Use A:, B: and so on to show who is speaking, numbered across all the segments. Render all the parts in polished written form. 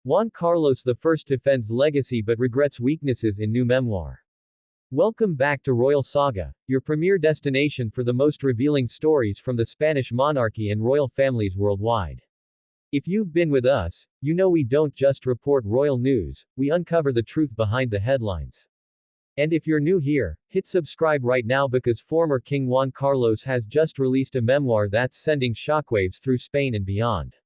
A: Juan Carlos I defends legacy but regrets weaknesses in new memoir. Welcome back to Royal Saga, your premier destination for the most revealing stories from the Spanish monarchy and royal families worldwide. If you've been with us, you know we don't just report royal news, we uncover the truth behind the headlines. And if you're new here, hit subscribe right now because former King Juan Carlos has just released a memoir that's sending shockwaves through Spain and beyond.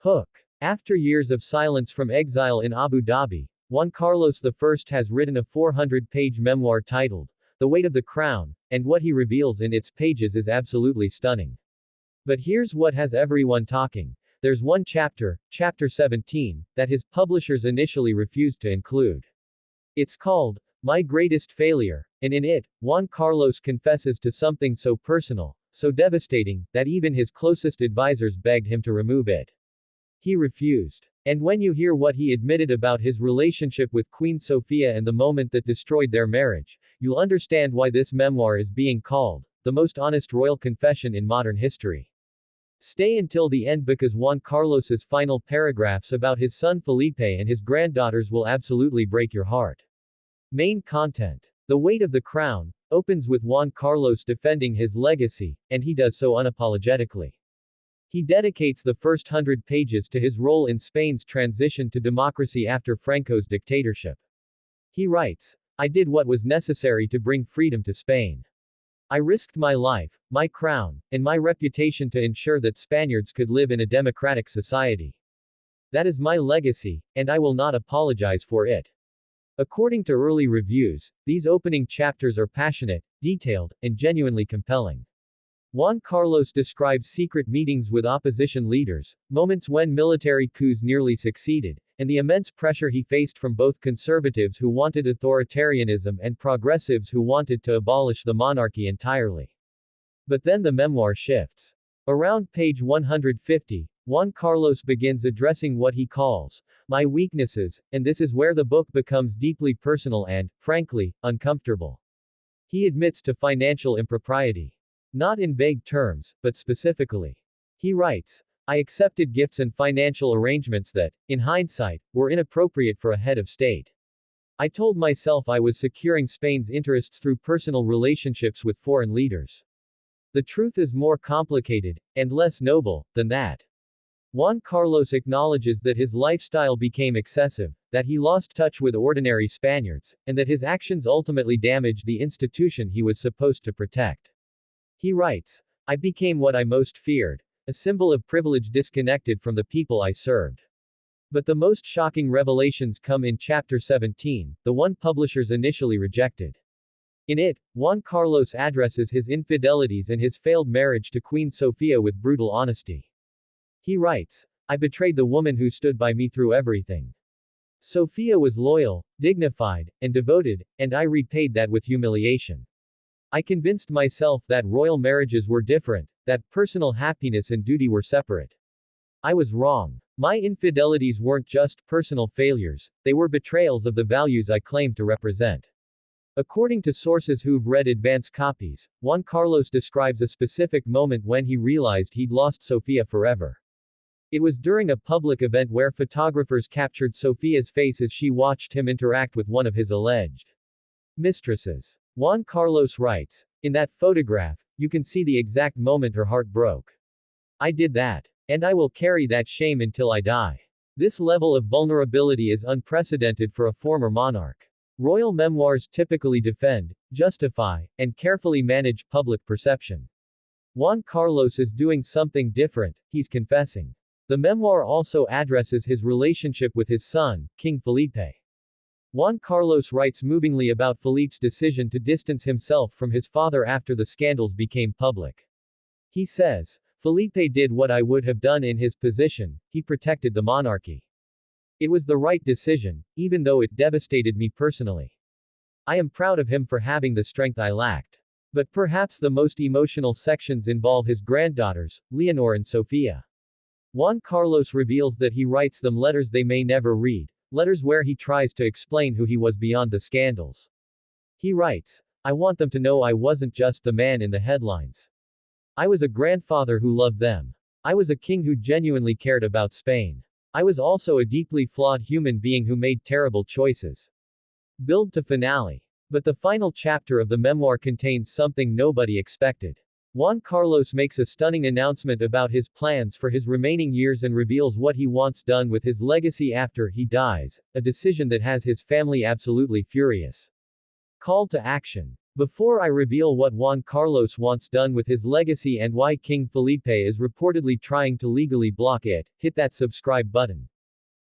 A: Hook. After years of silence from exile in Abu Dhabi, Juan Carlos I has written a 400-page memoir titled, The Weight of the Crown, and what he reveals in its pages is absolutely stunning. But here's what has everyone talking. There's one chapter, chapter 17, that his publishers initially refused to include. It's called, My Greatest Failure, and in it, Juan Carlos confesses to something so personal, so devastating, that even his closest advisors begged him to remove it. He refused. And when you hear what he admitted about his relationship with Queen Sofia and the moment that destroyed their marriage, you'll understand why this memoir is being called the most honest royal confession in modern history. Stay until the end because Juan Carlos's final paragraphs about his son Felipe and his granddaughters will absolutely break your heart. Main content. The Weight of the Crown opens with Juan Carlos defending his legacy, and he does so unapologetically. He dedicates the first 100 pages to his role in Spain's transition to democracy after Franco's dictatorship. He writes, I did what was necessary to bring freedom to Spain. I risked my life, my crown, and my reputation to ensure that Spaniards could live in a democratic society. That is my legacy, and I will not apologize for it. According to early reviews, these opening chapters are passionate, detailed, and genuinely compelling. Juan Carlos describes secret meetings with opposition leaders, moments when military coups nearly succeeded, and the immense pressure he faced from both conservatives who wanted authoritarianism and progressives who wanted to abolish the monarchy entirely. But then the memoir shifts. Around page 150, Juan Carlos begins addressing what he calls my weaknesses, and this is where the book becomes deeply personal and, frankly, uncomfortable. He admits to financial impropriety. Not in vague terms, but specifically. He writes, I accepted gifts and financial arrangements that, in hindsight, were inappropriate for a head of state. I told myself I was securing Spain's interests through personal relationships with foreign leaders. The truth is more complicated, and less noble, than that. Juan Carlos acknowledges that his lifestyle became excessive, that he lost touch with ordinary Spaniards, and that his actions ultimately damaged the institution he was supposed to protect. He writes, I became what I most feared, a symbol of privilege disconnected from the people I served. But the most shocking revelations come in chapter 17, the one publishers initially rejected. In it, Juan Carlos addresses his infidelities and his failed marriage to Queen Sofia with brutal honesty. He writes, I betrayed the woman who stood by me through everything. Sofia was loyal, dignified, and devoted, and I repaid that with humiliation. I convinced myself that royal marriages were different, that personal happiness and duty were separate. I was wrong. My infidelities weren't just personal failures, they were betrayals of the values I claimed to represent. According to sources who've read advance copies, Juan Carlos describes a specific moment when he realized he'd lost Sofia forever. It was during a public event where photographers captured Sofia's face as she watched him interact with one of his alleged mistresses. Juan Carlos writes, in that photograph, you can see the exact moment her heart broke. I did that. And I will carry that shame until I die. This level of vulnerability is unprecedented for a former monarch. Royal memoirs typically defend, justify, and carefully manage public perception. Juan Carlos is doing something different, he's confessing. The memoir also addresses his relationship with his son, King Felipe. Juan Carlos writes movingly about Felipe's decision to distance himself from his father after the scandals became public. He says, Felipe did what I would have done in his position, he protected the monarchy. It was the right decision, even though it devastated me personally. I am proud of him for having the strength I lacked. But perhaps the most emotional sections involve his granddaughters, Leonor and Sofia. Juan Carlos reveals that he writes them letters they may never read, letters where he tries to explain who he was beyond the scandals. He writes, I want them to know I wasn't just the man in the headlines. I was a grandfather who loved them. I was a king who genuinely cared about Spain. I was also a deeply flawed human being who made terrible choices. Build to finale. But the final chapter of the memoir contains something nobody expected. Juan Carlos makes a stunning announcement about his plans for his remaining years and reveals what he wants done with his legacy after he dies, a decision that has his family absolutely furious. Call to action. Before I reveal what Juan Carlos wants done with his legacy and why King Felipe is reportedly trying to legally block it, hit that subscribe button.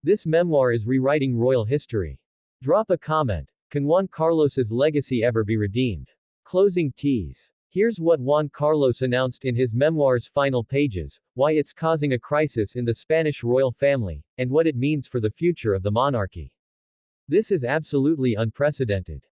A: This memoir is rewriting royal history. Drop a comment. Can Juan Carlos's legacy ever be redeemed? Closing tease. Here's what Juan Carlos announced in his memoir's final pages, why it's causing a crisis in the Spanish royal family, and what it means for the future of the monarchy. This is absolutely unprecedented.